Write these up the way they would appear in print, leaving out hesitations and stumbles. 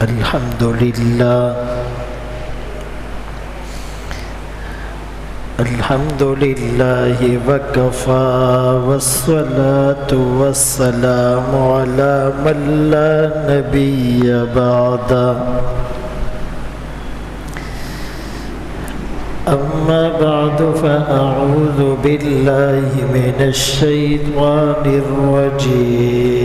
الحمد لله الحمد لله وكفى والصلاة والسلام على من لا نبي بعده أما بعد فأعوذ بالله من الشيطان الرجيم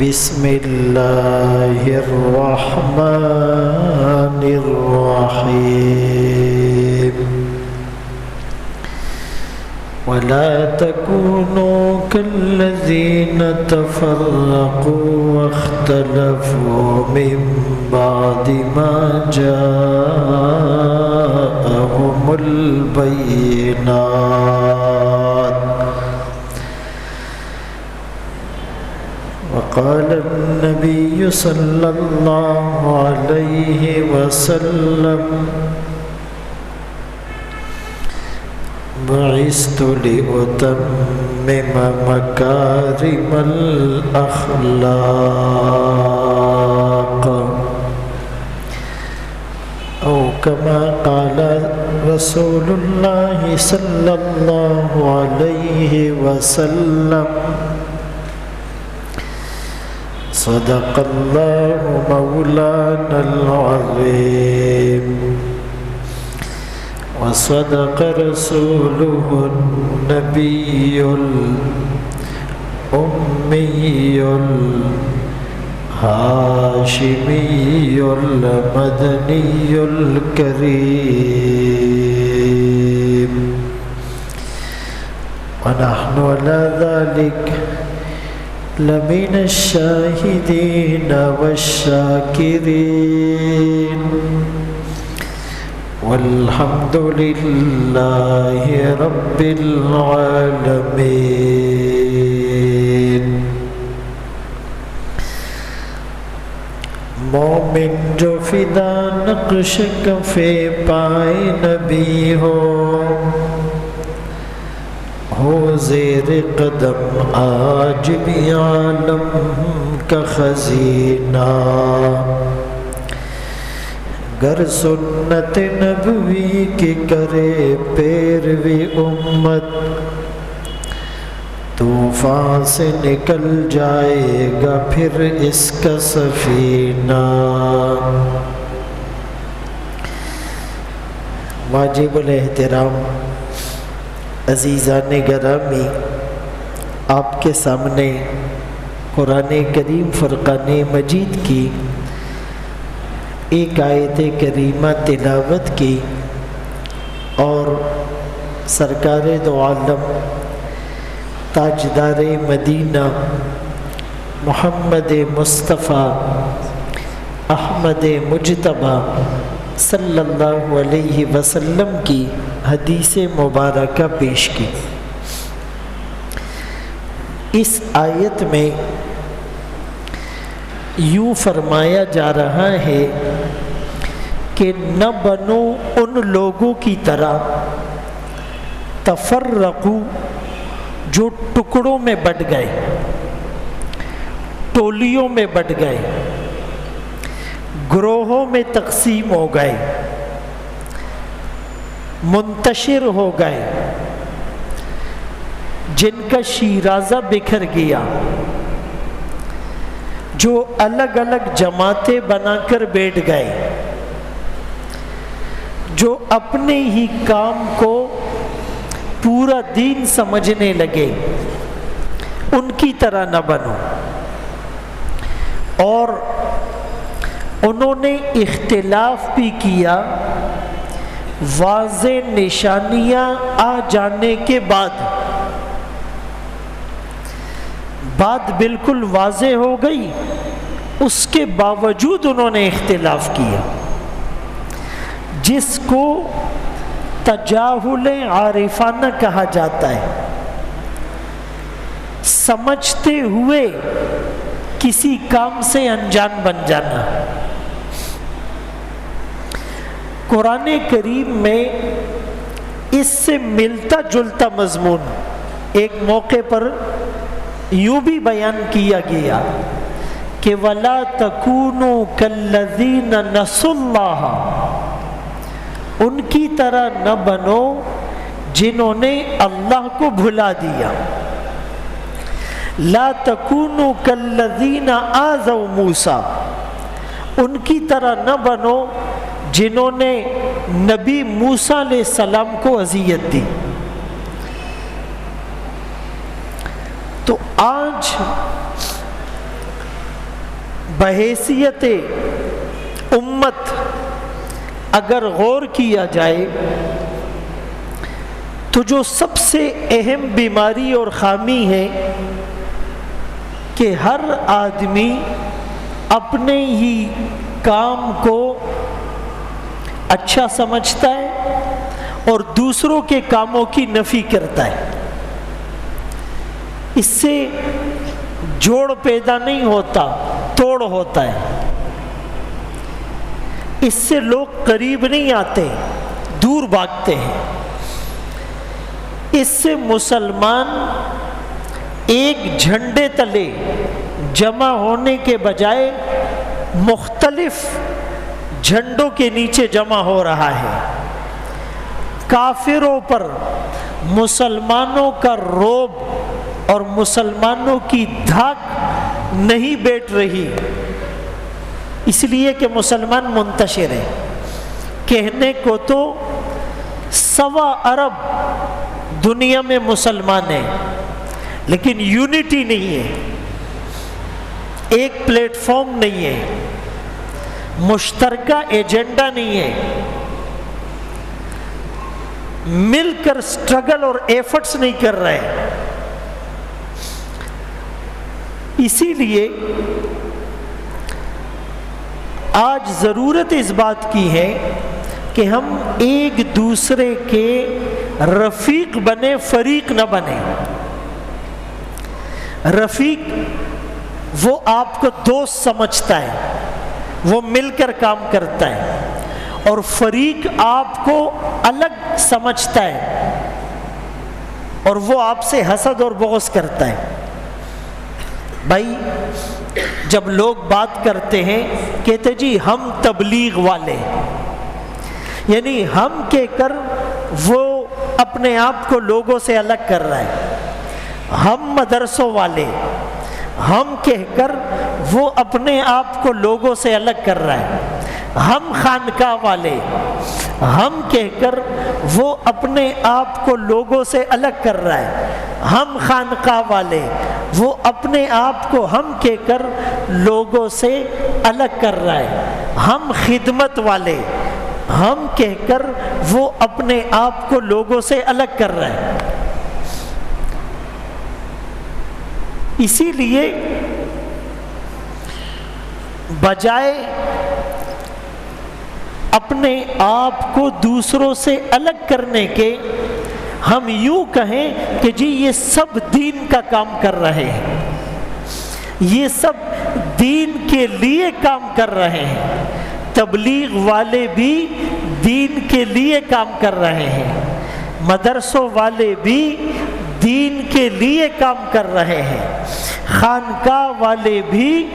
بسم الله الرحمن الرحيم ولا تكونوا كالذين تفرقوا واختلفوا من بعد ما جاءهم البينات وقال النبي صلى الله عليه وسلم بعثت لأتمم مكارم الأخلاق أو كما قال رسول الله صلى الله عليه وسلم صدق الله مولانا العظيم وصدق رسوله النبي الأمي الهاشمي المدني الكريم ونحن على ذلك لمن الشاهدين والشاكرين والحمد لله رب العالمين. مومن جو فدا نقش کفے پائے نبی ہو زیر قدم آج بھی عالم کا خزینہ گر سنت نبوی کی کرے پیروی امت طوفان سے نکل جائے گا پھر اس کا سفینہ. واجب الاحترام عزیزان گرامی، آپ کے سامنے قرآن کریم فرقان مجید کی ایک آیت کریمہ تلاوت کی اور سرکار دو عالم تاجدار مدینہ محمد مصطفیٰ احمد مجتبیٰ صلی اللہ علیہ وسلم کی حدیث مبارکہ پیش کی. اس آیت میں یوں فرمایا جا رہا ہے کہ نہ بنو ان لوگوں کی طرح تفرقو جو ٹکڑوں میں بٹ گئے، ٹولیوں میں بٹ گئے، گروہوں میں تقسیم ہو گئے، منتشر ہو گئے، جن کا شیرازہ بکھر گیا، جو الگ الگ جماعتیں بنا کر بیٹھ گئے، جو اپنے ہی کام کو پورا دین سمجھنے لگے، ان کی طرح نہ بنو. اور انہوں نے اختلاف بھی کیا واضح نشانیاں آ جانے کے بعد. بات بالکل واضح ہو گئی، اس کے باوجود انہوں نے اختلاف کیا، جس کو تجاہل عارفانہ کہا جاتا ہے. سمجھتے ہوئے کسی کام سے انجان بن جانا. قرآن کریم میں اس سے ملتا جلتا مضمون ایک موقع پر یوں بھی بیان کیا گیا کہ وَلَا تَكُونُوا كَالَّذِينَ نَسُوا اللَّهَ، ان کی طرح نہ بنو جنہوں نے اللہ کو بھلا دیا. لا تکونوا کالذین آذوا موسیٰ، ان کی طرح نہ بنو جنہوں نے نبی موسیٰ علیہ السلام کو اذیت دی. تو آج بحیثیت امت اگر غور کیا جائے تو جو سب سے اہم بیماری اور خامی ہے کہ ہر آدمی اپنے ہی کام کو اچھا سمجھتا ہے اور دوسروں کے کاموں کی نفی کرتا ہے. اس سے جوڑ پیدا نہیں ہوتا، توڑ ہوتا ہے. اس سے لوگ قریب نہیں آتے، دور بھاگتے ہیں. اس سے مسلمان ایک جھنڈے تلے جمع ہونے کے بجائے مختلف جھنڈوں کے نیچے جمع ہو رہا ہے. کافروں پر مسلمانوں کا رعب اور مسلمانوں کی دھاک نہیں بیٹھ رہی، اس لیے کہ مسلمان منتشر ہے. کہنے کو تو 1.25 ارب دنیا میں مسلمان ہیں، لیکن یونٹی نہیں ہے، ایک پلیٹ فارم نہیں ہے، مشترکہ ایجنڈا نہیں ہے، مل کر سٹرگل اور ایفرٹس نہیں کر رہے. اسی لیے آج ضرورت اس بات کی ہے کہ ہم ایک دوسرے کے رفیق بنے، فریق نہ بنے. رفیق وہ آپ کو دوست سمجھتا ہے، وہ مل کر کام کرتا ہے، اور فریق آپ کو الگ سمجھتا ہے اور وہ آپ سے حسد اور بغض کرتا ہے. بھائی جب لوگ بات کرتے ہیں کہتے جی ہم تبلیغ والے، یعنی ہم کہہ کر وہ اپنے آپ کو لوگوں سے الگ کر رہا ہے. ہم مدرسوں والے، ہم کہہ کر وہ اپنے آپ کو لوگوں سے الگ کر رہا ہے. ہم خانقاہ والے، ہم کہہ کر وہ اپنے آپ کو لوگوں سے الگ کر رہا ہے. ہم خانقاہ والے، وہ اپنے آپ کو ہم کہہ کر لوگوں سے الگ کر رہا ہے. ہم خدمت والے، ہم کہہ کر وہ اپنے آپ کو لوگوں سے الگ کر رہا ہے. اسی لیے بجائے اپنے آپ کو دوسروں سے الگ کرنے کے ہم یوں کہیں کہ جی یہ سب دین کا کام کر رہے ہیں، یہ سب دین کے لیے کام کر رہے ہیں. تبلیغ والے بھی دین کے لیے کام کر رہے ہیں، مدرسوں والے بھی دین کے لیے کام کر رہے ہیں، خانقاہ والے بھی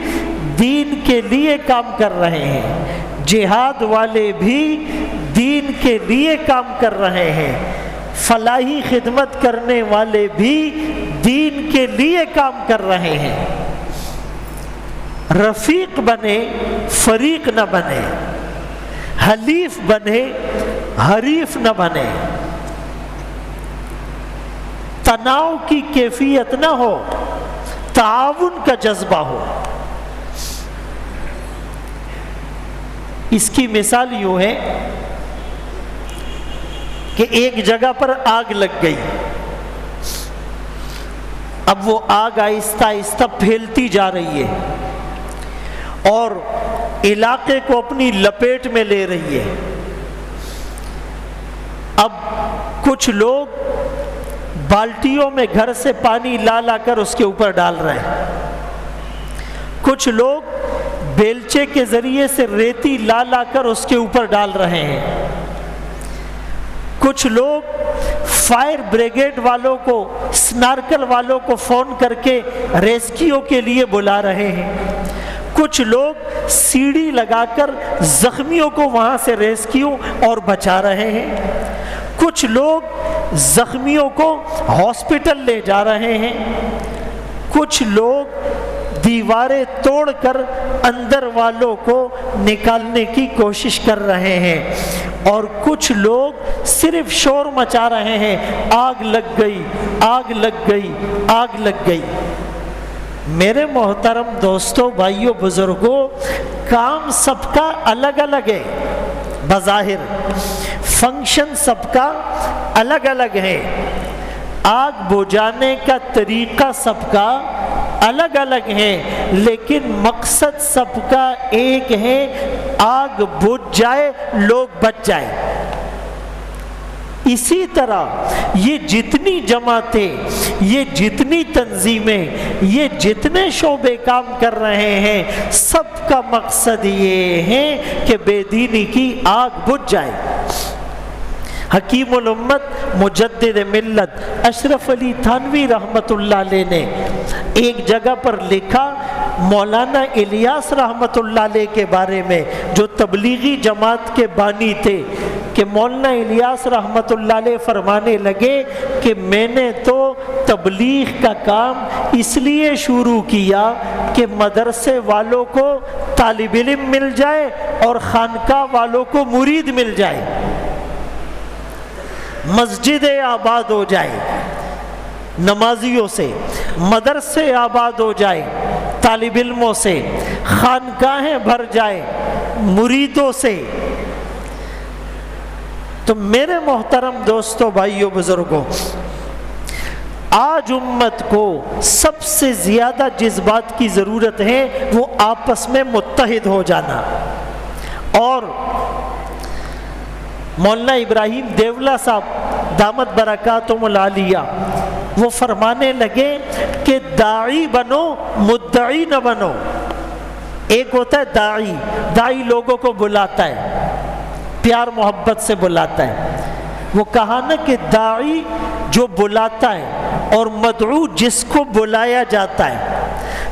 دین کے لیے کام کر رہے ہیں، جہاد والے بھی دین کے لیے کام کر رہے ہیں، فلاحی خدمت کرنے والے بھی دین کے لیے کام کر رہے ہیں. رفیق بنے، فریق نہ بنے، حلیف بنے، حریف نہ بنے. تناؤ کی کیفیت نہ ہو، تعاون کا جذبہ ہو. اس کی مثال یوں ہے کہ ایک جگہ پر آگ لگ گئی. اب وہ آگ آہستہ آہستہ پھیلتی جا رہی ہے اور علاقے کو اپنی لپیٹ میں لے رہی ہے. اب کچھ لوگ بالٹیوں میں گھر سے پانی لا لا کر اس کے اوپر ڈال رہے ہیں، کچھ لوگ بیلچے کے ذریعے سے ریتی لا لا کر اس کے اوپر ڈال رہے ہیں، کچھ لوگ فائر بریگیڈ والوں کو، سنارکل والوں کو فون کر کے ریسکیو کے لیے بلا رہے ہیں، کچھ لوگ سیڑھی لگا کر زخمیوں کو وہاں سے ریسکیو اور بچا رہے ہیں، کچھ لوگ زخمیوں کو ہاسپٹل لے جا رہے ہیں، کچھ لوگ دیواریں توڑ کر اندر والوں کو نکالنے کی کوشش کر رہے ہیں، اور کچھ لوگ صرف شور مچا رہے ہیں، آگ لگ گئی، آگ لگ گئی، آگ لگ گئی۔ میرے محترم دوستوں، بھائیوں، بزرگوں، کام سب کا الگ الگ ہے، بظاہر فنکشن سب کا الگ الگ ہے، آگ بجھانے کا طریقہ سب کا الگ الگ ہے، لیکن مقصد سب کا ایک ہے، آگ بجھ جائے، لوگ بچ جائیں۔ اسی طرح یہ جتنی جماعتیں، یہ جتنی تنظیمیں، یہ جتنے شعبے کام کر رہے ہیں، سب کا مقصد یہ ہے کہ بے دینی کی آگ بجھ جائے۔ حکیم الامت مجدد ملت اشرف علی تھانوی رحمت اللہ علیہ نے ایک جگہ پر لکھا مولانا الیاس رحمت اللہ علیہ کے بارے میں، جو تبلیغی جماعت کے بانی تھے، کہ مولانا الیاس رحمت اللہ علیہ فرمانے لگے کہ میں نے تو تبلیغ کا کام اس لیے شروع کیا کہ مدرسے والوں کو طالب علم مل جائے اور خانقاہ والوں کو مرید مل جائے، مسجدیں آباد ہو جائے نمازیوں سے، مدرسے آباد ہو جائے طالب علموں سے، خانقاہیں بھر جائے مریدوں سے۔ تو میرے محترم دوستوں، بھائیوں، بزرگوں، آج امت کو سب سے زیادہ جس بات کی ضرورت ہے وہ آپس میں متحد ہو جانا۔ اور مولانا ابراہیم دیولہ صاحب دامت برکاتہم العالیہ وہ فرمانے لگے کہ داعی بنو، مدعی نہ بنو۔ ایک ہوتا ہے داعی لوگوں کو بلاتا ہے، پیار محبت سے بلاتا ہے، وہ کہا نا کہ داعی جو بلاتا ہے اور مدعو جس کو بلایا جاتا ہے،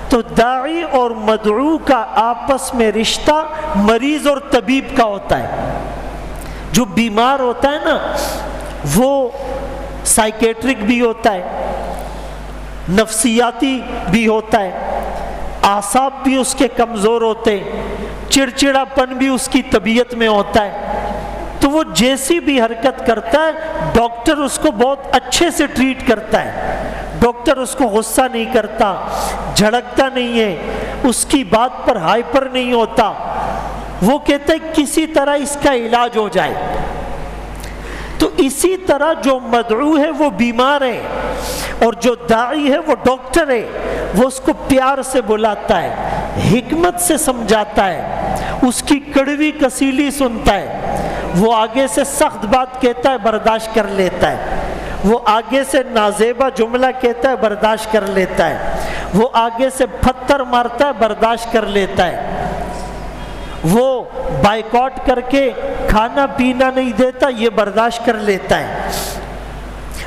تو داعی اور مدعو کا آپس میں رشتہ مریض اور طبیب کا ہوتا ہے۔ جو بیمار ہوتا ہے نا وہ سائیکیٹرک بھی ہوتا ہے، نفسیاتی بھی ہوتا ہے، اعصاب بھی اس کے کمزور ہوتے ہیں، چڑچڑا پن بھی اس کی طبیعت میں ہوتا ہے، تو وہ جیسی بھی حرکت کرتا ہے ڈاکٹر اس کو بہت اچھے سے ٹریٹ کرتا ہے، ڈاکٹر اس کو غصہ نہیں کرتا، جھڑکتا نہیں ہے، اس کی بات پر ہائپر نہیں ہوتا، وہ کہتا ہے کسی طرح اس کا علاج ہو جائے۔ تو اسی طرح جو مدعو ہے وہ بیمار ہے اور جو داعی ہے وہ ڈاکٹر ہے، وہ اس کو پیار سے بلاتا ہے، حکمت سے سمجھاتا ہے، اس کی کڑوی کسیلی سنتا ہے، وہ آگے سے سخت بات کہتا ہے برداشت کر لیتا ہے، وہ آگے سے نازیبا جملہ کہتا ہے برداشت کر لیتا ہے، وہ آگے سے پتھر مارتا ہے برداشت کر لیتا ہے، وہ بائیکاٹ کر کے کھانا پینا نہیں دیتا، یہ برداشت کر لیتا ہے۔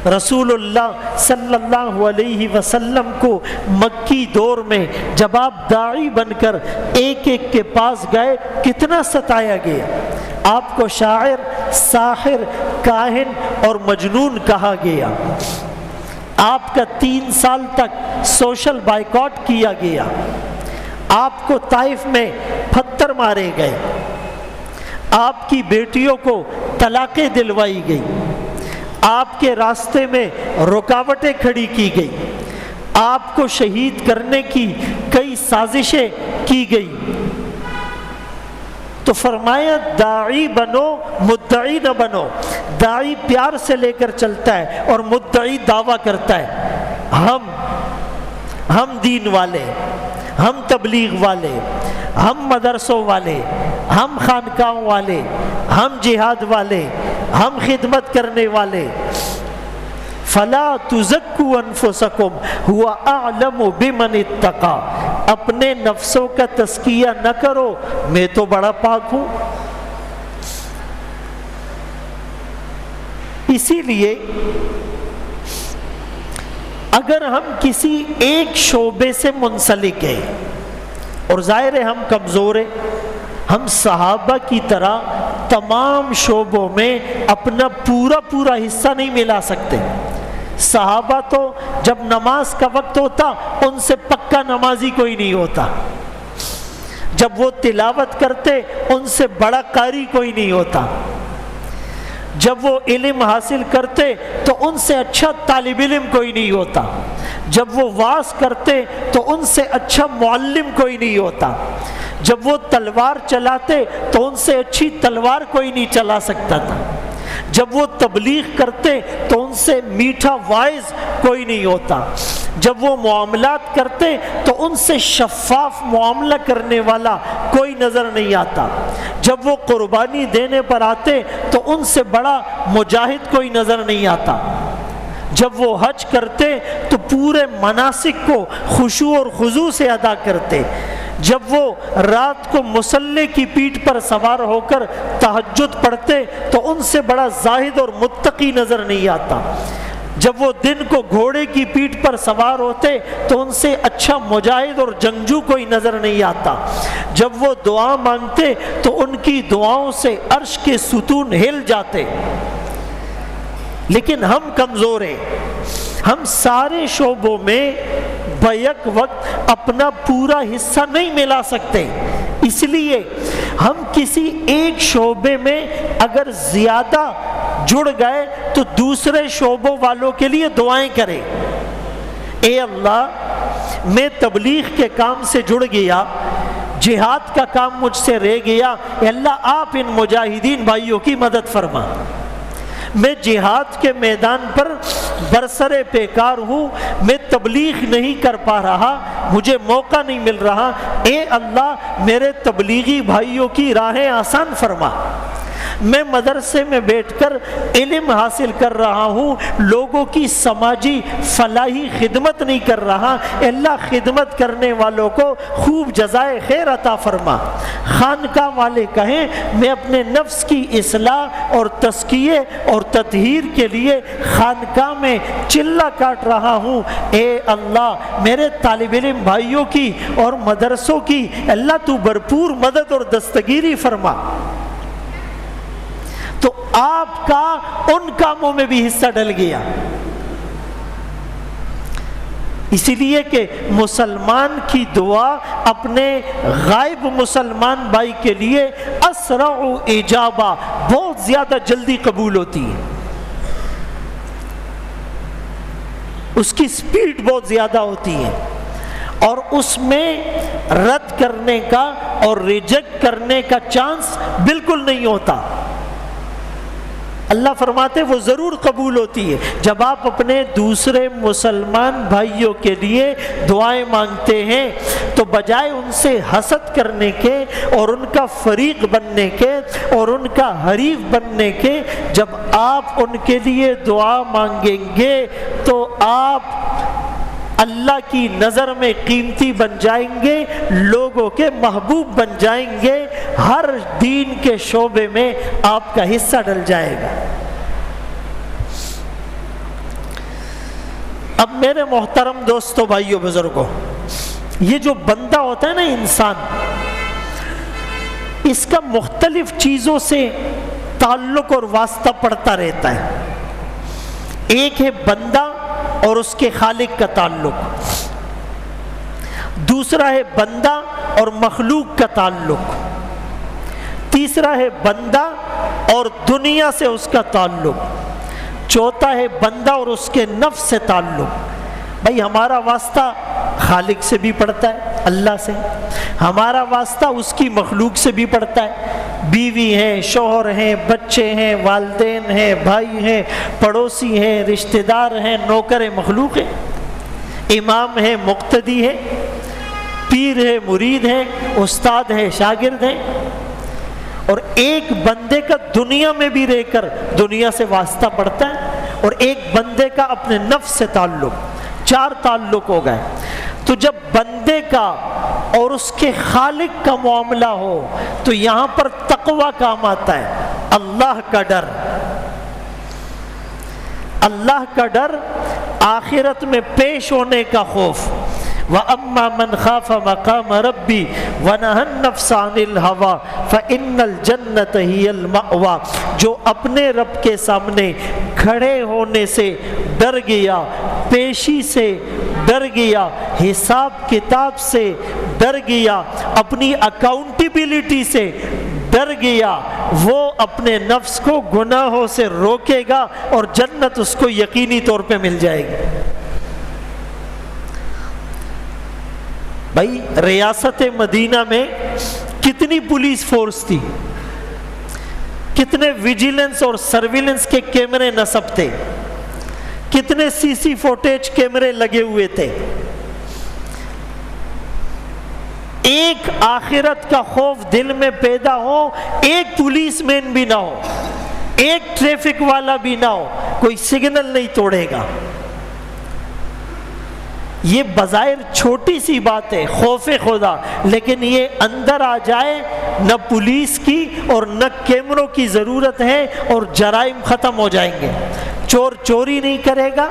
رسول اللہ صلی اللہ علیہ وسلم کو مکی دور میں جب آپ داعی بن کر ایک ایک کے پاس گئے کتنا ستایا گیا، آپ کو شاعر، ساحر، کاہن اور مجنون کہا گیا، آپ کا 3 سال تک سوشل بائیکاٹ کیا گیا، آپ کو طائف میں پتھر مارے گئے، آپ کی بیٹیوں کو طلاقیں دلوائی گئی، آپ کے راستے میں رکاوٹیں کھڑی کی گئی، آپ کو شہید کرنے کی کئی سازشیں کی گئی، تو فرمایا داعی بنو، مدعی نہ بنو۔ داعی پیار سے لے کر چلتا ہے اور مدعی دعویٰ کرتا ہے ہم دین والے، ہم تبلیغ والے، ہم مدرسوں والے، ہم خانقاہوں والے، ہم جہاد والے، ہم خدمت کرنے والے۔ فلا تزکوا انفسکم هو اعلم بمن اتقى، اپنے نفسوں کا تزکیہ نہ کرو، میں تو بڑا پاک ہوں۔ اسی لیے اگر ہم کسی ایک شعبے سے منسلک ہیں، اور ظاہر ہے ہم کمزور ہیں، ہم صحابہ کی طرح تمام شعبوں میں اپنا پورا حصہ نہیں ملا سکتے۔ صحابہ تو جب نماز کا وقت ہوتا ان سے پکا نمازی کوئی نہیں ہوتا، جب وہ تلاوت کرتے ان سے بڑا قاری کوئی نہیں ہوتا، جب وہ علم حاصل کرتے تو ان سے اچھا طالب علم کوئی نہیں ہوتا، جب وہ وعظ کرتے تو ان سے اچھا معلم کوئی نہیں ہوتا، جب وہ تلوار چلاتے تو ان سے اچھی تلوار کوئی نہیں چلا سکتا تھا، جب وہ تبلیغ کرتے تو ان سے میٹھا واعظ کوئی نہیں ہوتا، جب وہ معاملات کرتے تو ان سے شفاف معاملہ کرنے والا کوئی نظر نہیں آتا، جب وہ قربانی دینے پر آتے تو ان سے بڑا مجاہد کوئی نظر نہیں آتا، جب وہ حج کرتے تو پورے مناسک کو خشوع اور خضوع سے ادا کرتے، جب وہ رات کو مصلی کی پیٹھ پر سوار ہو کر تہجد پڑھتے تو ان سے بڑا زاہد اور متقی نظر نہیں آتا، جب وہ دن کو گھوڑے کی پیٹھ پر سوار ہوتے تو ان سے اچھا مجاہد اور جنگجو کوئی نظر نہیں آتا، جب وہ دعا مانگتے تو ان کی دعاؤں سے عرش کے ستون ہل جاتے۔ لیکن ہم کمزور ہیں، ہم سارے شعبوں میں بیک وقت اپنا پورا حصہ نہیں ملا سکتے، اس لیے ہم کسی ایک شعبے میں اگر زیادہ جڑ گئے تو دوسرے شعبوں والوں کے لیے دعائیں کریں، اے اللہ میں تبلیغ کے کام سے جڑ گیا، جہاد کا کام مجھ سے رہ گیا، اے اللہ آپ ان مجاہدین بھائیوں کی مدد فرما، میں جہاد کے میدان پر برسرے پیکار ہوں، میں تبلیغ نہیں کر پا رہا، مجھے موقع نہیں مل رہا، اے اللہ میرے تبلیغی بھائیوں کی راہیں آسان فرما، میں مدرسے میں بیٹھ کر علم حاصل کر رہا ہوں، لوگوں کی سماجی فلاحی خدمت نہیں کر رہا، اللہ خدمت کرنے والوں کو خوب جزائے خیر عطا فرما۔ خانقاہ والے کہیں میں اپنے نفس کی اصلاح اور تزکیے اور تطہیر کے لیے خانقاہ میں چلہ کاٹ رہا ہوں، اے اللہ میرے طالب علم بھائیوں کی اور مدرسوں کی اللہ تو بھرپور مدد اور دستگیری فرما، تو آپ کا ان کاموں میں بھی حصہ ڈل گیا۔ اسی لیے کہ مسلمان کی دعا اپنے غائب مسلمان بھائی کے لیے اسرع اجابہ، بہت زیادہ جلدی قبول ہوتی ہے، اس کی سپیڈ بہت زیادہ ہوتی ہے، اور اس میں رد کرنے کا اور ریجیکٹ کرنے کا چانس بالکل نہیں ہوتا۔ اللہ فرماتے وہ ضرور قبول ہوتی ہے۔ جب آپ اپنے دوسرے مسلمان بھائیوں کے لیے دعائیں مانگتے ہیں تو بجائے ان سے حسد کرنے کے اور ان کا فریق بننے کے اور ان کا حریف بننے کے، جب آپ ان کے لیے دعا مانگیں گے تو آپ اللہ کی نظر میں قیمتی بن جائیں گے، لوگوں کے محبوب بن جائیں گے، ہر دین کے شعبے میں آپ کا حصہ ڈل جائے گا۔ اب میرے محترم دوستو، بھائیو، بزرگوں، یہ جو بندہ ہوتا ہے نا انسان، اس کا مختلف چیزوں سے تعلق اور واسطہ پڑتا رہتا ہے۔ ایک ہے بندہ اور اس کے خالق کا تعلق، دوسرا ہے بندہ اور مخلوق کا تعلق، تیسرا ہے بندہ اور دنیا سے اس کا تعلق، چوتھا ہے بندہ اور اس کے نفس سے تعلق۔ بھائی ہمارا واسطہ خالق سے بھی پڑتا ہے، اللہ سے، ہمارا واسطہ اس کی مخلوق سے بھی پڑتا ہے، بیوی ہیں، شوہر ہیں، بچے ہیں، والدین ہیں، بھائی ہیں، پڑوسی ہیں، رشتہ دار ہیں، نوکر مخلوق ہیں، امام ہیں، مقتدی ہیں، پیر ہے، مرید ہیں، استاد ہے، شاگرد ہیں۔ اور ایک بندے کا دنیا میں بھی رہ کر دنیا سے واسطہ پڑتا ہے، اور ایک بندے کا اپنے نفس سے تعلق، چار تعلق ہو گئے۔ تو جب بندے کا اور اس کے خالق کا معاملہ ہو تو یہاں پر تقوی کام آتا ہے، اللہ کا ڈر، اللہ کا ڈر، آخرت میں پیش ہونے کا خوف، وَأَمَّا مَنْ خَافَ مَقَامَ رَبِّي وَنَهَى النَّفْسَ عَنِ الْهَوَىٰ فَإِنَّ الْجَنَّةَ هِيَ الْمَأْوَىٰ، جو اپنے رب کے سامنے کھڑے ہونے سے ڈر گیا، پیشی سے ڈر گیا، حساب کتاب سے ڈر گیا، اپنی اکاؤنٹیبلٹی سے ڈر گیا، وہ اپنے نفس کو گناہوں سے روکے گا اور جنت اس کو یقینی طور پہ مل جائے گی۔ بھائی ریاست مدینہ میں کتنی پولیس فورس تھی، کتنے ویجیلنس اور سرویلنس کے کیمرے نصب تھے، کتنے سی سی فوٹیج کیمرے لگے ہوئے تھے، ایک آخرت کا خوف دل میں پیدا ہو، ایک پولیس مین بھی نہ ہو، ایک ٹریفک والا بھی نہ ہو، کوئی سگنل نہیں توڑے گا۔ یہ بظاہر چھوٹی سی بات ہے خوف خدا، لیکن یہ اندر آ جائے، نہ پولیس کی اور نہ کیمروں کی ضرورت ہے اور جرائم ختم ہو جائیں گے۔ چور چوری نہیں کرے گا،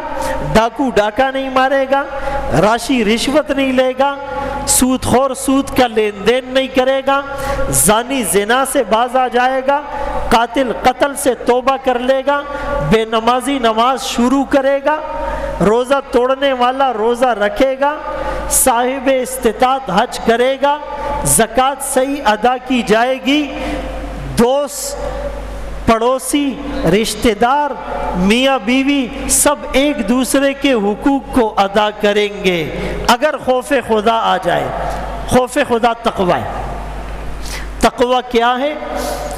ڈاکو ڈاکہ نہیں مارے گا، راشی رشوت نہیں لے گا، سود خور سود کا لین دین نہیں کرے گا، زانی زنا سے باز آ جائے گا، قاتل قتل سے توبہ کر لے گا، بے نمازی نماز شروع کرے گا، روزہ توڑنے والا روزہ رکھے گا، صاحب استطاعت حج کرے گا، زکوٰۃ صحیح ادا کی جائے گی، دوست پڑوسی رشتہ دار میاں بیوی سب ایک دوسرے کے حقوق کو ادا کریں گے اگر خوف خدا آ جائے۔ خوف خدا تقوی ہے۔ تقوی کیا ہے؟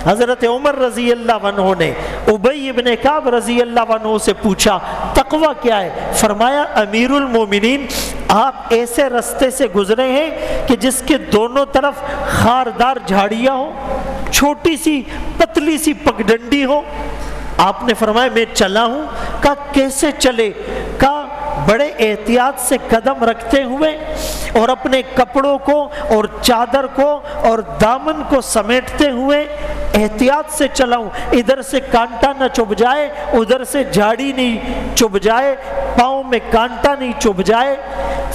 حضرت عمر رضی اللہ عنہ نے ابی ابن کعب رضی اللہ عنہ سے پوچھا تقوی کیا ہے؟ فرمایا امیر المومنین آپ ایسے رستے سے گزرے ہیں کہ جس کے دونوں طرف خاردار جھاڑیاں ہوں، چھوٹی سی پتلی سی پگڈنڈی ہو، آپ نے فرمایا میں چلا ہوں۔ کہا کیسے چلے؟ کہا بڑے احتیاط سے قدم رکھتے ہوئے اور اپنے کپڑوں کو اور چادر کو اور دامن کو سمیٹتے ہوئے احتیاط سے چلاؤں، ادھر سے کانٹا نہ چبھ جائے، ادھر سے جھاڑی نہیں چبھ جائے، پاؤں میں کانٹا نہیں چبھ جائے۔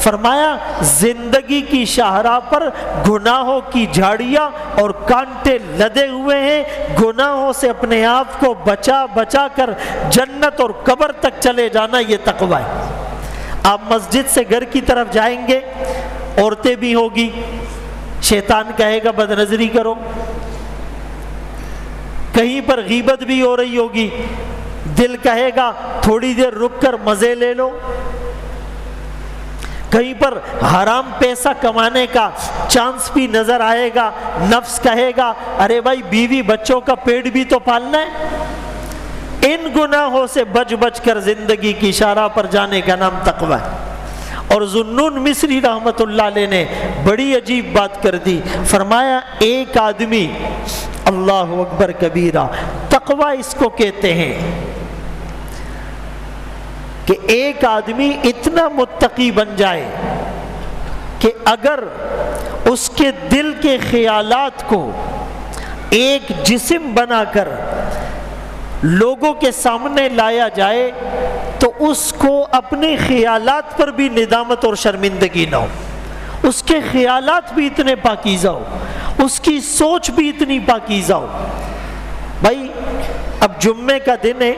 فرمایا زندگی کی شاہراہ پر گناہوں کی جھاڑیاں اور کانٹے لدے ہوئے ہیں، گناہوں سے اپنے آپ کو بچا بچا کر جنت اور قبر تک چلے جانا، یہ تقوی ہے۔ آپ مسجد سے گھر کی طرف جائیں گے، عورتیں بھی ہوگی، شیطان کہے گا بد نظری کرو، کہیں پر غیبت بھی ہو رہی ہوگی، دل کہے گا تھوڑی دیر رک کر مزے لے لو، کہیں پر حرام پیسہ کمانے کا چانس بھی نظر آئے گا، نفس کہے گا ارے بھائی بیوی بچوں کا پیٹ بھی تو پالنا ہے۔ ان گناہوں سے بچ بچ کر زندگی کی شاہراہ پر جانے کا نام تقوی ہے۔ اور ذوالنون مصری رحمت اللہ علیہ نے بڑی عجیب بات کر دی، فرمایا ایک آدمی، اللہ اکبر کبیرہ، تقوی اس کو کہتے ہیں کہ ایک آدمی اتنا متقی بن جائے کہ اگر اس کے دل کے خیالات کو ایک جسم بنا کر لوگوں کے سامنے لایا جائے تو اس کو اپنے خیالات پر بھی ندامت اور شرمندگی نہ ہو، اس کے خیالات بھی اتنے پاکیزہ ہو، اس کی سوچ بھی اتنی پاکیزہ ہو۔ بھائی اب جمعے کا دن ہے،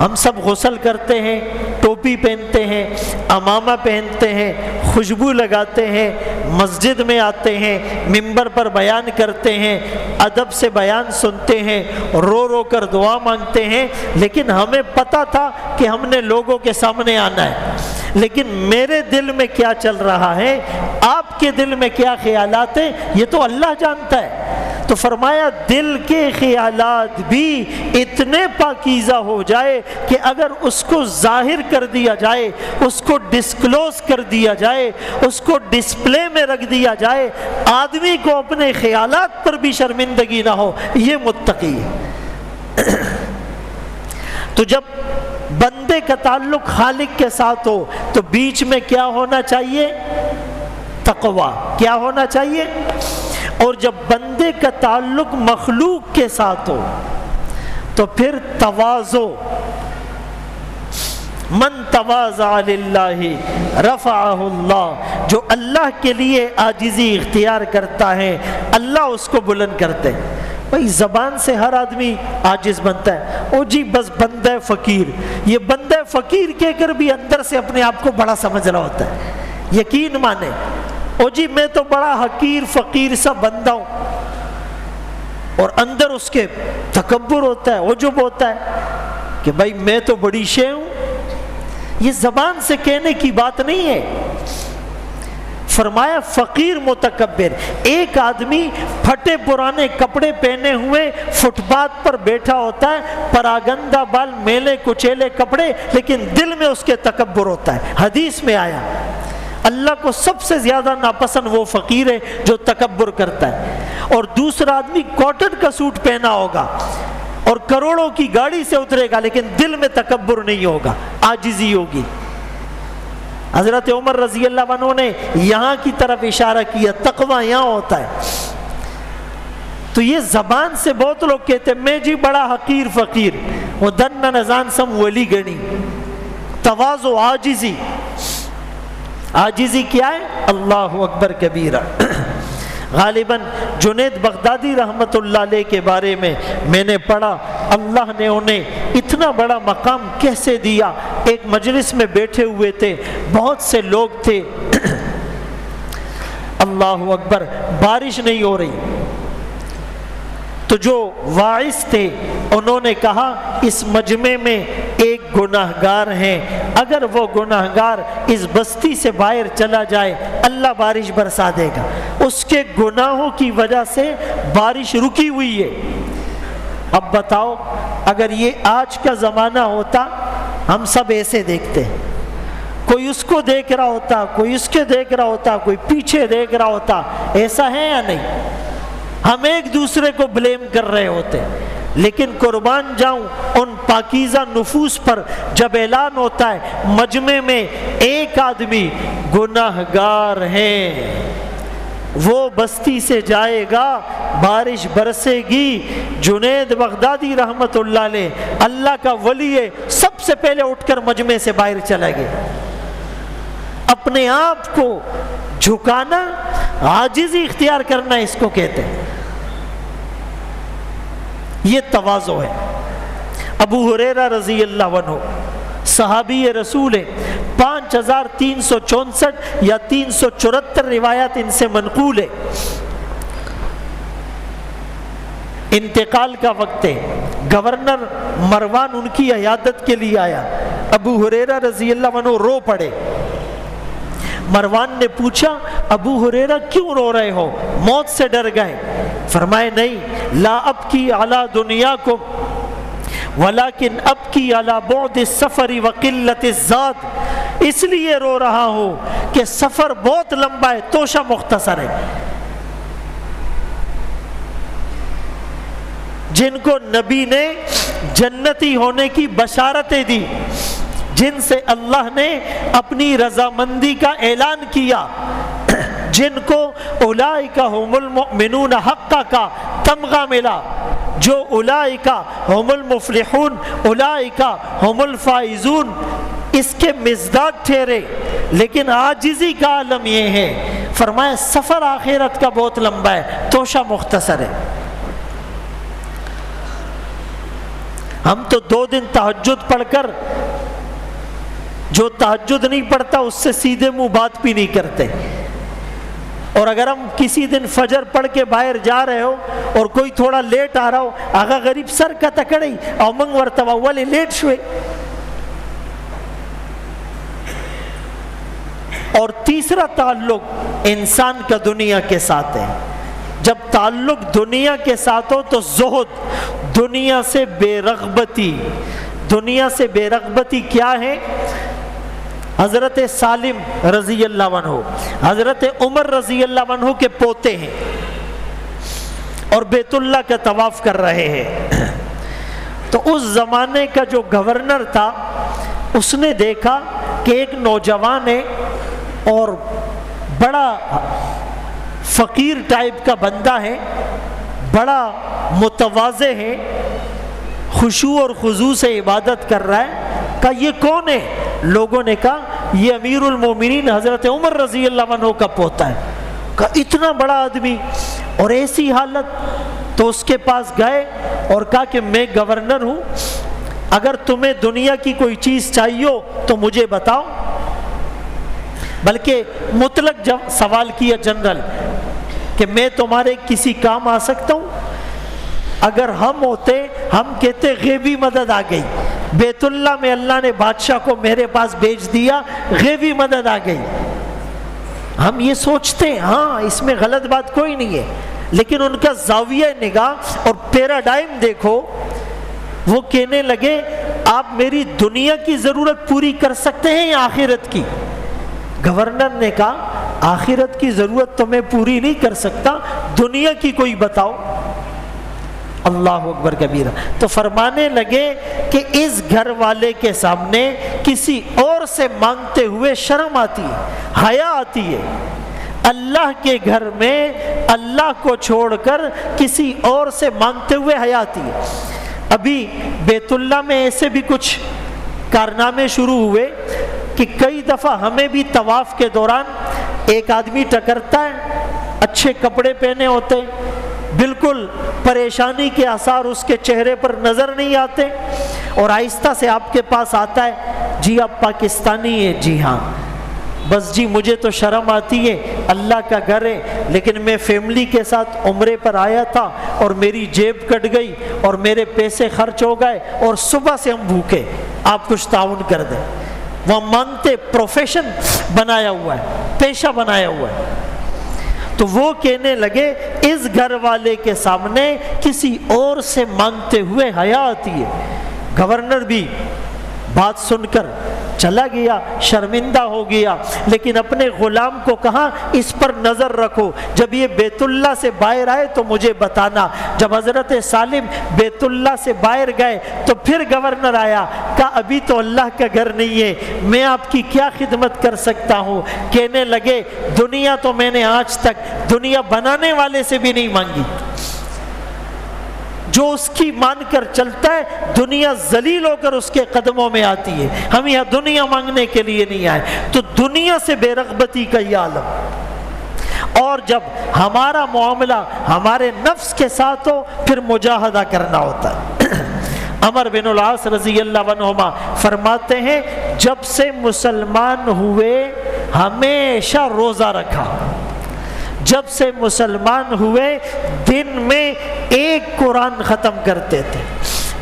ہم سب غسل کرتے ہیں، ٹوپی پہنتے ہیں، عمامہ پہنتے ہیں، خوشبو لگاتے ہیں، مسجد میں آتے ہیں، منبر پر بیان کرتے ہیں، ادب سے بیان سنتے ہیں، رو رو کر دعا مانگتے ہیں، لیکن ہمیں پتہ تھا کہ ہم نے لوگوں کے سامنے آنا ہے، لیکن میرے دل میں کیا چل رہا ہے، آپ کے دل میں کیا خیالات ہیں، یہ تو اللہ جانتا ہے۔ تو فرمایا دل کے خیالات بھی اتنے پاکیزہ ہو جائے کہ اگر اس کو ظاہر کر دیا جائے، اس کو ڈسکلوز کر دیا جائے، اس کو ڈسپلے میں رکھ دیا جائے، آدمی کو اپنے خیالات پر بھی شرمندگی نہ ہو، یہ متقی ہے۔ تو جب بندے کا تعلق خالق کے ساتھ ہو تو بیچ میں کیا ہونا چاہیے؟ تقوی۔ کیا ہونا چاہیے؟ اور جب بندے کا تعلق مخلوق کے ساتھ ہو تو پھر تواضع من تواضع للہ رفعہ اللہ، جو اللہ کے لیے عاجزی اختیار کرتا ہے اللہ اس کو بلند کرتے ہیں۔ بھائی زبان سے ہر آدمی عاجز بنتا ہے، او جی بس بندہ فقیر، یہ بندہ فقیر کہہ کر بھی اندر سے اپنے آپ کو بڑا سمجھ رہا ہوتا ہے۔ یقین مانے، او جی میں تو بڑا حقیر فقیر سا بندہ ہوں، اور اندر اس کے تکبر ہوتا ہے، عجب ہوتا ہے کہ بھائی میں تو بڑی شے ہوں۔ یہ زبان سے کہنے کی بات نہیں ہے۔ فرمایا فقیر متکبر، ایک آدمی پھٹے پرانے کپڑے پہنے ہوئے فٹ پاتھ پر بیٹھا ہوتا ہے، پراگندہ بال، میلے کچیلے کپڑے، لیکن دل میں اس کے تکبر ہوتا ہے۔ حدیث میں آیا اللہ کو سب سے زیادہ ناپسند وہ فقیر ہے جو تکبر کرتا ہے۔ اور دوسرا آدمی کاٹن کا سوٹ پہنا ہوگا اور کروڑوں کی گاڑی سے اترے گا، لیکن دل میں تکبر نہیں ہوگا، عاجزی ہوگی۔ حضرت عمر رضی اللہ عنہ نے یہاں کی طرف اشارہ کیا، تقوی یہاں ہوتا ہے۔ تو یہ زبان سے بہت لوگ کہتے ہیں میں جی بڑا حقیر فقیر، وہ دن نزان سم ولی گنی۔ تواضع عاجزی، عاجزی کیا ہے؟ اللہ اکبر کبیرہ۔ غالباً جنید بغدادی رحمت اللہ علیہ کے بارے میں نے پڑھا، اللہ نے انہیں اتنا بڑا مقام کیسے دیا۔ ایک مجلس میں بیٹھے ہوئے تھے، بہت سے لوگ تھے، اللہ اکبر، بارش نہیں ہو رہی، تو جو واعظ تھے انہوں نے کہا اس مجمع میں ایک گناہگار ہیں، اگر وہ گناہگار اس بستی سے باہر چلا جائے اللہ بارش برسا دے گا، اس کے گناہوں کی وجہ سے بارش رکی ہوئی ہے۔ اب بتاؤ اگر یہ آج کا زمانہ ہوتا ہم سب ایسے دیکھتے، کوئی اس کو دیکھ رہا ہوتا، کوئی اس کے دیکھ رہا ہوتا، کوئی پیچھے دیکھ رہا ہوتا، ایسا ہے یا نہیں؟ ہم ایک دوسرے کو بلیم کر رہے ہوتے۔ لیکن قربان جاؤں ان پاکیزہ نفوس پر جب اعلان ہوتا ہے مجمع میں ایک آدمی گناہگار ہے، وہ بستی سے جائے گا بارش برسے گی، جنید بغدادی رحمت اللہ علیہ اللہ کا ولی ہے، سب سے پہلے اٹھ کر مجمع سے باہر چلا گیا۔ اپنے آپ کو جھکانا، عاجزی اختیار کرنا، اس کو کہتے ہیں، یہ تواضع ہے۔ ابو ہریرہ رضی اللہ عنہ صحابی رسول ہے، 5364 یا 374 روایات ان سے منقول ہے۔ انتقال کا وقت ہے، گورنر مروان ان کی عیادت کے لیے آیا، ابو ہریرہ رضی اللہ عنہ رو پڑے۔ مروان نے پوچھا ابو ہریرہ کیوں رو رہے ہو، موت سے ڈر گئے؟ فرمائے نہیں، لا ابکی علی دنیاکم ولیکن ابکی علی بعد السفر وقلت الزاد، اس لیے رو رہا ہوں کہ سفر بہت لمبا ہے، توشہ مختصر ہے۔ جن کو نبی نے جنتی ہونے کی بشارتیں دی، جن سے اللہ نے اپنی رضامندی کا اعلان کیا، جن کو اولئک هم المؤمنون حقا کا تمغہ ملا، جو اولئک هم المفلحون، اولئک هم الفائزون، اس کے مصداق ٹھہرے۔ لیکن عاجزی کا عالم یہ ہے، فرمایا سفر آخرت کا بہت لمبا ہے، توشہ مختصر ہے۔ ہم تو 2 دن تہجد پڑھ کر، جو تہجد نہیں پڑھتا اس سے سیدھے منہ بات بھی نہیں کرتے، اور اگر ہم کسی دن فجر پڑھ کے باہر جا رہے ہو اور کوئی تھوڑا لیٹ آ رہا ہو، آگا غریب سر کا تکڑی او منگ ورتوا والے لیٹ شوئے۔ اور تیسرا تعلق انسان کا دنیا کے ساتھ ہے۔ جب تعلق دنیا کے ساتھ ہو تو زہد، دنیا سے بے رغبتی۔ دنیا سے بے رغبتی کیا ہے؟ حضرت سالم رضی اللہ عنہ حضرت عمر رضی اللہ عنہ کے پوتے ہیں اور بیت اللہ کا طواف کر رہے ہیں۔ تو اس زمانے کا جو گورنر تھا اس نے دیکھا کہ ایک نوجوان ہے اور بڑا فقیر ٹائپ کا بندہ ہے، بڑا متواضع ہے، خشوع اور خضوع سے عبادت کر رہا ہے، کہا یہ کون ہے؟ لوگوں نے کہا یہ امیر المومنین حضرت عمر رضی اللہ عنہ کا پوتا ہے۔ کہا اتنا بڑا آدمی اور ایسی حالت؟ تو اس کے پاس گئے اور کہا کہ میں گورنر ہوں، اگر تمہیں دنیا کی کوئی چیز چاہیے ہو تو مجھے بتاؤ۔ بلکہ مطلق سوال کیا جنرل کہ میں تمہارے کسی کام آ سکتا ہوں؟ اگر ہم ہوتے ہم کہتے غیبی مدد آ گئی، بیت اللہ میں اللہ نے بادشاہ کو میرے پاس بھیج دیا، غیبی مدد آ گئی۔ ہم یہ سوچتے ہاں اس میں غلط بات کوئی نہیں ہے، لیکن ان کا زاویہ نگاہ اور پیراڈائم دیکھو۔ وہ کہنے لگے آپ میری دنیا کی ضرورت پوری کر سکتے ہیں یا آخرت کی؟ گورنر نے کہا آخرت کی ضرورت تو میں پوری نہیں کر سکتا، دنیا کی کوئی بتاؤ۔ اللہ اکبر کبیرہ۔ تو فرمانے لگے کہ اس گھر والے کے سامنے کسی اور سے مانگتے ہوئے شرم آتی ہے، حیا آتی ہے۔ اللہ کے گھر میں اللہ کو چھوڑ کر کسی اور سے مانگتے ہوئے حیا آتی ہے۔ ابھی بیت اللہ میں ایسے بھی کچھ کارنامے شروع ہوئے کہ کئی دفعہ ہمیں بھی طواف کے دوران ایک آدمی ٹکرتا ہے، اچھے کپڑے پہنے ہوتے، بالکل پریشانی کے آثار اس کے چہرے پر نظر نہیں آتے، اور آہستہ سے آپ کے پاس آتا ہے، جی آپ پاکستانی ہیں؟ جی ہاں۔ بس جی مجھے تو شرم آتی ہے، اللہ کا گھر ہے لیکن میں فیملی کے ساتھ عمرے پر آیا تھا اور میری جیب کٹ گئی اور میرے پیسے خرچ ہو گئے اور صبح سے ہم بھوکے، آپ کچھ تعاون کر دیں۔ وہ مانگتے پروفیشن بنایا ہوا ہے، پیشہ بنایا ہوا ہے۔ تو وہ کہنے لگے اس گھر والے کے سامنے کسی اور سے مانگتے ہوئے حیا آتی ہے۔ گورنر بھی بات سن کر چلا گیا، شرمندہ ہو گیا، لیکن اپنے غلام کو کہا اس پر نظر رکھو، جب یہ بیت اللہ سے باہر آئے تو مجھے بتانا۔ جب حضرت سالم بیت اللہ سے باہر گئے تو پھر گورنر آیا، کہا ابھی تو اللہ کا گھر نہیں ہے، میں آپ کی کیا خدمت کر سکتا ہوں؟ کہنے لگے دنیا تو میں نے آج تک دنیا بنانے والے سے بھی نہیں مانگی، جو اس کی مان کر چلتا ہے دنیا ذلیل ہو کر اس کے قدموں میں آتی ہے۔ ہم یہاں دنیا مانگنے کے لیے نہیں آئے۔ تو دنیا سے بے رغبتی کا یہ عالم، اور جب ہمارا معاملہ ہمارے نفس کے ساتھ ہو پھر مجاہدہ کرنا ہوتا ہے۔ عمر بن العاص رضی اللہ عنہما فرماتے ہیں جب سے مسلمان ہوئے ہمیشہ روزہ رکھا، جب سے مسلمان ہوئے دن میں ایک قرآن ختم کرتے تھے،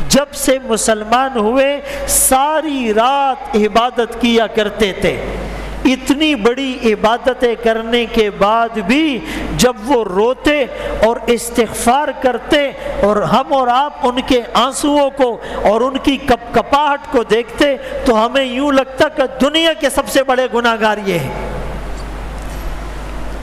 جب سے مسلمان ہوئے ساری رات عبادت کیا کرتے تھے۔ اتنی بڑی عبادتیں کرنے کے بعد بھی جب وہ روتے اور استغفار کرتے اور ہم اور آپ ان کے آنسوؤں کو اور ان کی کپ کپاہٹ کو دیکھتے تو ہمیں یوں لگتا کہ دنیا کے سب سے بڑے گناہگار یہ ہیں۔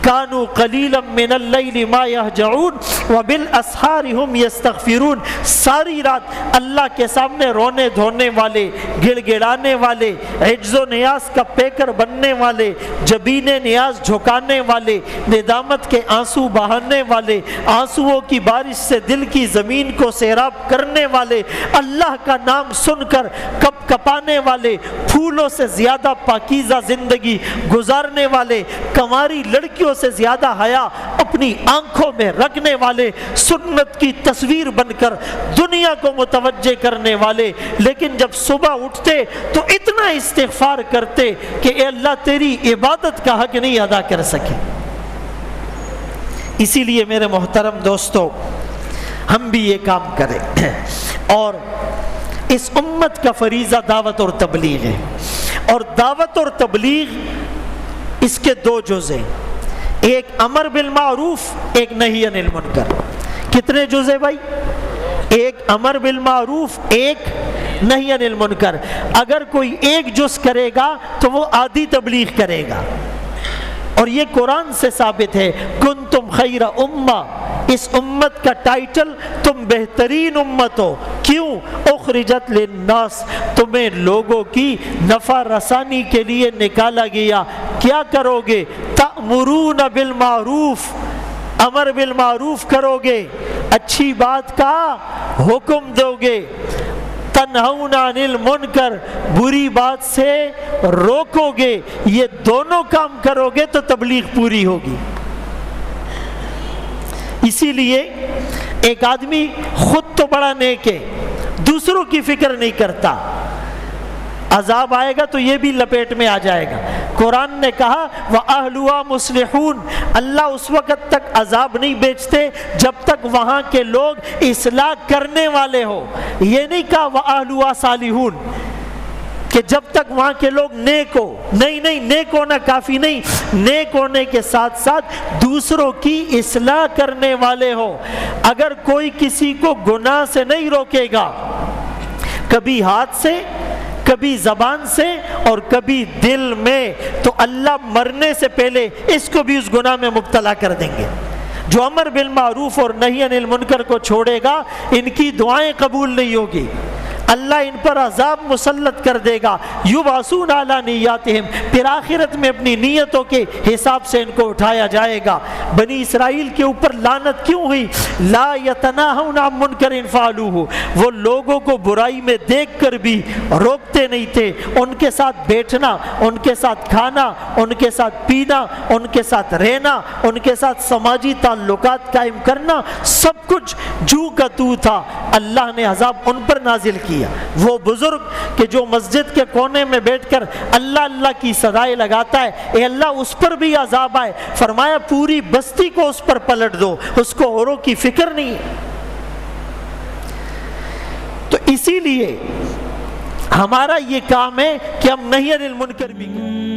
کانوا قلیلا من اللیل ما یہجعون وبالاسحار ہم یستغفرون۔ ساری رات اللہ کے سامنے رونے دھونے والے، گڑ گڑانے والے، عجز و نیاز کا پیکر بننے والے، جبین نیاز جھکانے والے، ندامت کے آنسو بہانے والے، آنسوؤں کی بارش سے دل کی زمین کو سیراب کرنے والے، اللہ کا نام سن کر کپ کپانے والے، پھولوں سے زیادہ پاکیزہ زندگی گزارنے والے، کنواری لڑکیوں سے زیادہ حیا اپنی آنکھوں میں رکھنے والے، سنت کی تصویر بن کر دنیا کو متوجہ کرنے والے، لیکن جب صبح اٹھتے تو اتنا استغفار کرتے کہ اے اللہ تیری عبادت کا حق نہیں ادا کر سکے۔ اسی لیے میرے محترم دوستو ہم بھی یہ کام کریں، اور اس امت کا فریضہ دعوت اور تبلیغ ہے، اور دعوت اور تبلیغ اس کے دو جز ہیں، ایک امر بالمعروف، ایک نہی عن المنکر۔ کتنے جز ہیں بھائی؟ ایک امر بالمعروف، ایک نہی عن المنکر۔ اگر کوئی ایک جز کرے گا تو وہ آدھی تبلیغ کرے گا، اور یہ قرآن سے ثابت ہے، کنتم خیر امہ، اس امت کا ٹائٹل تم بہترین امت ہو۔ کیوں؟ اخرجت للناس، تمہیں لوگوں کی نفع رسانی کے لیے نکالا گیا۔ کیا کرو گے؟ تأمرون بالمعروف، امر بالمعروف کرو گے، اچھی بات کا حکم دو گے، تنہون عن المنکر، بری بات سے روکو گے، یہ دونوں کام کرو گے تو تبلیغ پوری ہوگی۔ اسی لیے ایک آدمی خود تو بڑا نیک ہے، دوسروں کی فکر نہیں کرتا، عذاب آئے گا تو یہ بھی لپیٹ میں آ جائے گا۔ قرآن نے کہا وَأَهْلُهَا مُصْلِحُونَ، اللہ اس وقت تک عذاب نہیں بیچتے جب تک وہاں کے لوگ اصلاح کرنے والے ہو۔ یہ نہیں کہا وَأَهْلُهَا صَالِحُونَ کہ جب تک وہاں کے لوگ نیک ہو، نہیں، نیک ہونا کافی نہیں، نیک ہونے کے ساتھ ساتھ دوسروں کی اصلاح کرنے والے ہو۔ اگر کوئی کسی کو گناہ سے نہیں روکے گا، کبھی ہاتھ سے، کبھی زبان سے اور کبھی دل میں، تو اللہ مرنے سے پہلے اس کو بھی اس گناہ میں مبتلا کر دیں گے۔ جو امر بالمعروف اور نہی عن المنکر کو چھوڑے گا، ان کی دعائیں قبول نہیں ہوگی، اللہ ان پر عذاب مسلط کر دے گا۔ یبعثون علی نیاتہم، پھر آخرت میں اپنی نیتوں کے حساب سے ان کو اٹھایا جائے گا۔ بنی اسرائیل کے اوپر لعنت کیوں ہوئی؟ لا یتناہون عن منکر فعلوہ، وہ لوگوں کو برائی میں دیکھ کر بھی روکتے نہیں تھے۔ ان کے ساتھ بیٹھنا، ان کے ساتھ کھانا، ان کے ساتھ پینا، ان کے ساتھ رہنا، ان کے ساتھ سماجی تعلقات قائم کرنا، سب کچھ جو کا تو تھا۔ اللہ نے عذاب ان پر نازل کیا۔ وہ بزرگ کہ جو مسجد کے کونے میں بیٹھ کر اللہ اللہ کی صدائیں لگاتا ہے، اے اللہ اس پر بھی عذاب آئے، فرمایا پوری بستی کو اس پر پلٹ دو، اس کو اوروں کی فکر نہیں ہے۔ تو اسی لیے ہمارا یہ کام ہے کہ ہم نہی عن المنکر بھی کریں۔